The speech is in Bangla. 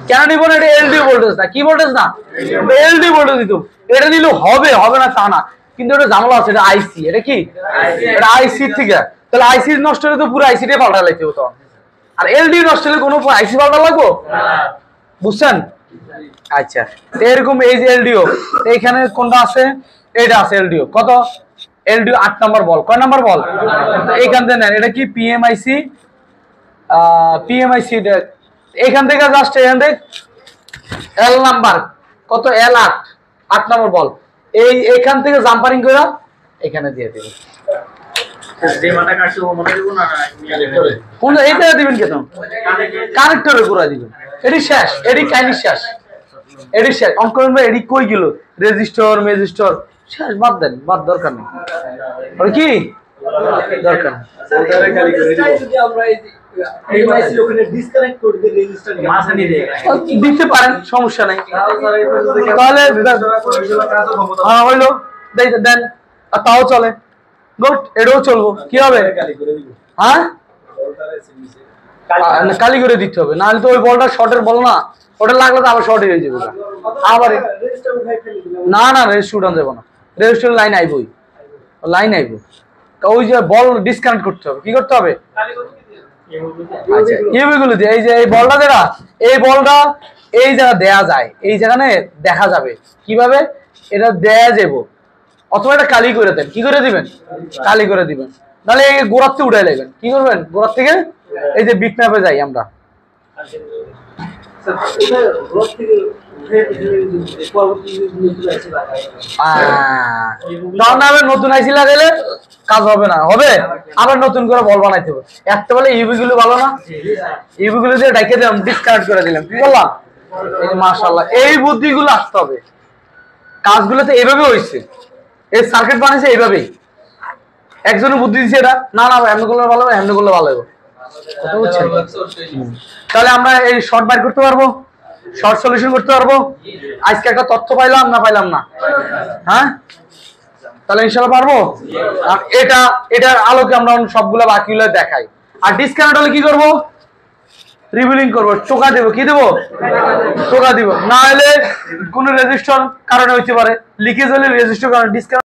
কেন নিব না? এটা এলডি ভোল্টেজ না, কি ভোল্টেজ না, এলডি ভোল্টেজ দিত। এটা দিলে হবে, হবে না তা না, কিন্তু এটা ঝামেলা আছে। এটা আইসি, এটা কি, এটা আইসি থেকে। তাহলে আইসি নষ্ট হলে তো পুরো আইসিটাই পাল্টা লাগতে হতো। আর এলডি নষ্ট হলে কোনো আইসি পাল্টা লাগবো? বুঝছেন? আচ্ছা, এরকম এই যে এলডিও, এইখানে কোনটা আছে? এটা আছে এলডিও। কত? এলডিও 8 নাম্বার বল। কয় নাম্বার বল? এইখান থেকে নেন। এটা কি পিএমআইসি, পিএমআইসি। এইখান থেকে জাস্ট এখান থেকে এল নাম্বার কত, এল 8 নাম্বার বল। এইখান থেকে জাম্পারিং করে এখানে দিয়ে দেবেন। এইটা দিবেন কেন? কানেক্টরে ঘুরা দিবেন। এটি শেষ, এটি কাহিনী শেষ, এটি শেষ। অন করেন ভাই, এটি কই গেল? রেজিস্টর মেজিস্টর শেষ, বাদ দেন, বাদ দরকার নেই। ওর কি দরকার? দিতে পারেন, সমস্যা নাই। তাহলে হইলো দেন, আর তাও চলে, গুড, এটাও চলবো। কি হবে? হ্যাঁ, কালি করে দিতে হবে, নাহলে তো ওই বলটা শর্টের বল না, ওটা লাগলে তো আবার শর্ট হয়ে যাবে। আবার না না, রেজিস্টার উঠান যাবো না, রেজিস্টার লাইন আইবই, লাইন আইব। ওই যে বল ডিসকানেক্ট করতে হবে। কি করতে হবে? আচ্ছা, ইউবিগুলো দিয়ে এই যে এই বলটা, যেটা এই বলটা এই জায়গা দেয়া যায়, এই জায়গানে দেখা যাবে কিভাবে এটা দেয়া যাব। অথবা এটা কালি করে দেন। কি করে দিবেন? কালি করে দিবেন। তাহলে এই গোড়ার থেকে উঠাই নেবেন। কি করবেন? গোড়ার থেকে এই যে বিট ম্যাপে যাই আমরা, নতুন আইসি লাগাইলে কাজ হবে না, হবে আবার নতুন করে বল বানাইতে হবে। একটা বলে ইউবি গুলো ভালো না, ইউবি গুলো দিয়ে ডাইকে দিলাম, ডিসকানেক্ট করে দিলাম। কি করলাম? এই মাশাআল্লাহ, এই বুদ্ধিগুলো আসতে হবে। কাজগুলোতে এইভাবে হয়েছে, এই সার্কিট বানিয়েছে এইভাবেই। একজনের বুদ্ধি দিচ্ছে এটা, না না এমনি করলে ভালো হবে, এমনি করলে ভালো হবে। কথা বুঝছেন? তাহলে আমরা এই শর্ট বাইর করতে পারবো, শর্ট সলিউশন করতে পারবো। আজকে একটা তথ্য পাইলাম না, পাইলাম না? হ্যাঁ, তাহলে ইনশাআল্লাহ পারবো। আর এটার আলোকে আমরা সবগুলো বাকিগুলো দেখাই। আর ডিসকানেক্ট হলে কি করব? রিবিলিং করব, টোকা দেব। কি দেব? টোকা দিব। না হলে কোন রেজিস্টার কারণে হইতে পারে, লিকেজ হলে রেজিস্টার কারণে ডিসকানেক্ট